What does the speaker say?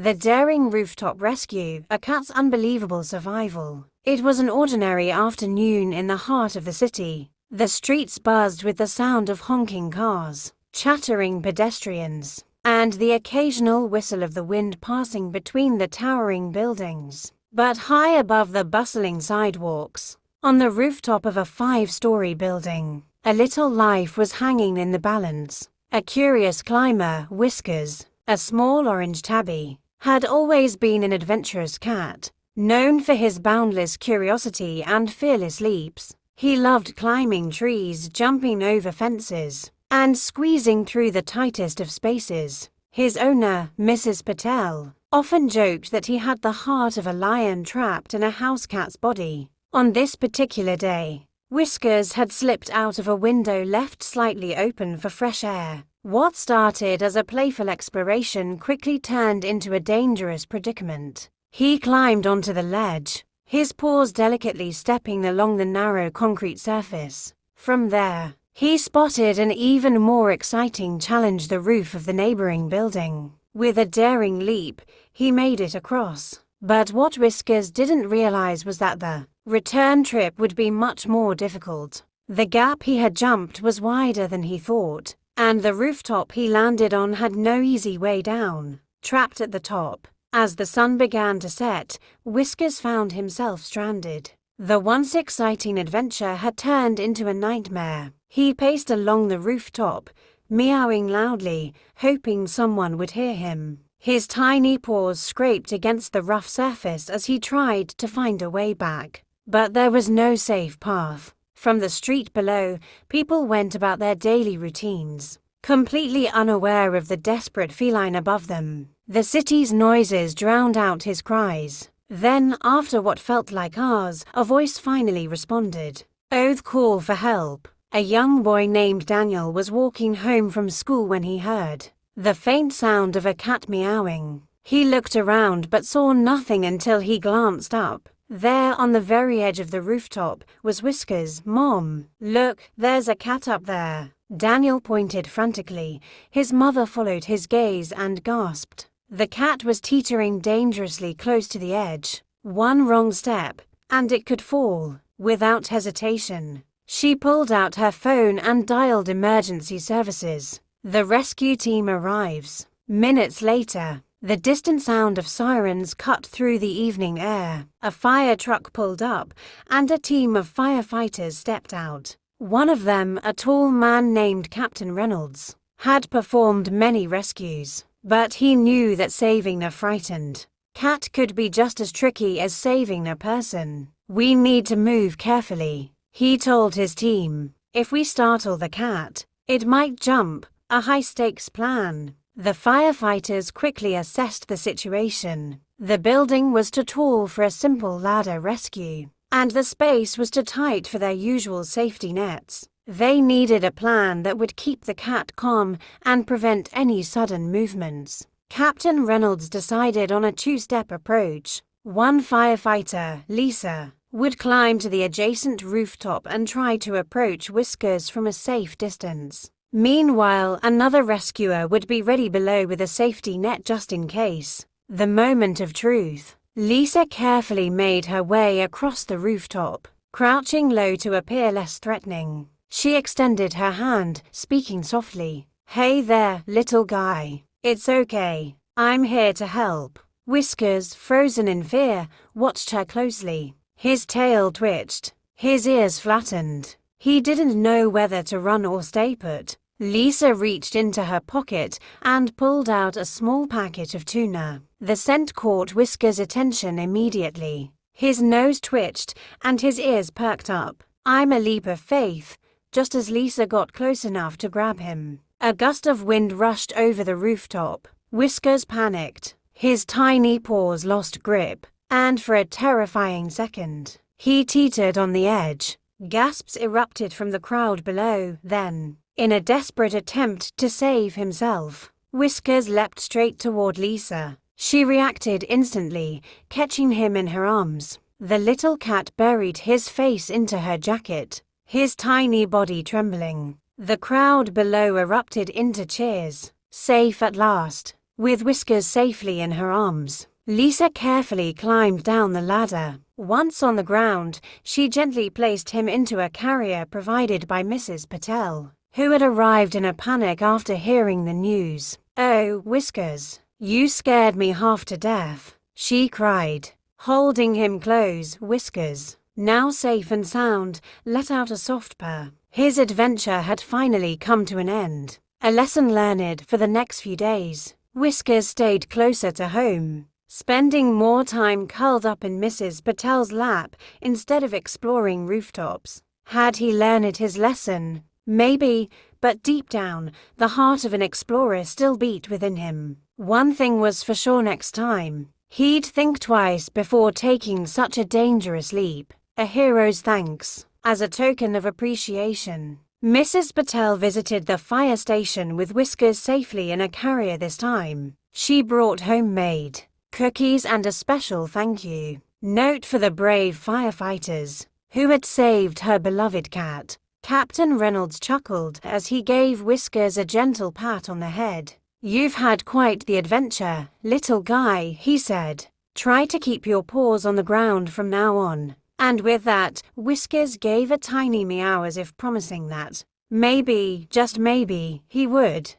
The daring rooftop rescue, a cat's unbelievable survival. It was an ordinary afternoon in the heart of the city. The streets buzzed with the sound of honking cars, chattering pedestrians, and the occasional whistle of the wind passing between the towering buildings. But high above the bustling sidewalks, on the rooftop of a 5-story building, a little life was hanging in the balance. A curious climber, Whiskers, a small orange tabby, had always been an adventurous cat, known for his boundless curiosity and fearless leaps. He loved climbing trees, jumping over fences, and squeezing through the tightest of spaces. His owner, Mrs. Patel, often joked that he had the heart of a lion trapped in a house cat's body. On this particular day, Whiskers had slipped out of a window left slightly open for fresh air. What started as a playful exploration quickly turned into a dangerous predicament. He climbed onto the ledge, his paws delicately stepping along the narrow concrete surface. From there, he spotted an even more exciting challenge: the roof of the neighboring building. With a daring leap, he made it across. But what Whiskers didn't realize was that the return trip would be much more difficult. The gap he had jumped was wider than he thought, and the rooftop he landed on had no easy way down. Trapped at the top, as the sun began to set, Whiskers found himself stranded. The once exciting adventure had turned into a nightmare. He paced along the rooftop, meowing loudly, hoping someone would hear him. His tiny paws scraped against the rough surface as he tried to find a way back. But there was no safe path. From the street below, people went about their daily routines, completely unaware of the desperate feline above them. The city's noises drowned out his cries. Then, after what felt like hours, a voice finally responded. Oath call for help. A young boy named Daniel was walking home from school when he heard the faint sound of a cat meowing. He looked around but saw nothing until he glanced up. There, on the very edge of the rooftop, was Whiskers. Mom, look, there's a cat up there. Daniel pointed frantically. His mother followed his gaze and gasped. The cat was teetering dangerously close to the edge. One wrong step, and it could fall. Without hesitation, she pulled out her phone and dialed emergency services. The rescue team arrives. Minutes later, the distant sound of sirens cut through the evening air. A fire truck pulled up, and a team of firefighters stepped out. One of them, a tall man named Captain Reynolds, had performed many rescues, but he knew that saving a frightened cat could be just as tricky as saving a person. We need to move carefully, he told his team. If we startle the cat, it might jump. A high-stakes plan. The firefighters quickly assessed the situation. The building was too tall for a simple ladder rescue, and the space was too tight for their usual safety nets. They needed a plan that would keep the cat calm and prevent any sudden movements. Captain Reynolds decided on a two-step approach. One firefighter, Lisa, would climb to the adjacent rooftop and try to approach Whiskers from a safe distance. Meanwhile, another rescuer would be ready below with a safety net just in case. The moment of truth. Lisa carefully made her way across the rooftop, crouching low to appear less threatening. She extended her hand, speaking softly. Hey there, little guy. It's okay. I'm here to help. Whiskers, frozen in fear, watched her closely. His tail twitched. His ears flattened. He didn't know whether to run or stay put. Lisa reached into her pocket and pulled out a small packet of tuna. The scent caught Whiskers' attention immediately. His nose twitched and his ears perked up. I'm a leap of faith, just as Lisa got close enough to grab him. A gust of wind rushed over the rooftop. Whiskers panicked. His tiny paws lost grip, and for a terrifying second, he teetered on the edge. Gasps erupted from the crowd below. Then, in a desperate attempt to save himself, Whiskers leapt straight toward Lisa. She reacted instantly, catching him in her arms. The little cat buried his face into her jacket, his tiny body trembling. The crowd below erupted into cheers. Safe at last, With Whiskers safely in her arms, Lisa carefully climbed down the ladder. Once on the ground, she gently placed him into a carrier provided by Mrs. Patel, who had arrived in a panic after hearing the news. "Oh, Whiskers, you scared me half to death," she cried. Holding him close, Whiskers, now safe and sound, let out a soft purr. His adventure had finally come to an end. A lesson learned for the next few days. Whiskers stayed closer to home, spending more time curled up in Mrs. Patel's lap instead of exploring rooftops. Had he learned his lesson? Maybe, but deep down, the heart of an explorer still beat within him. One thing was for sure: next time, he'd think twice before taking such a dangerous leap. A hero's thanks. As a token of appreciation, Mrs. Patel visited the fire station with Whiskers safely in a carrier this time. She brought homemade cookies and a special thank you note for the brave firefighters who had saved her beloved cat. Captain Reynolds chuckled as he gave Whiskers a gentle pat on the head. "You've had quite the adventure, little guy," he said. "Try to keep your paws on the ground from now on." And with that, Whiskers gave a tiny meow as if promising that maybe, just maybe, he would.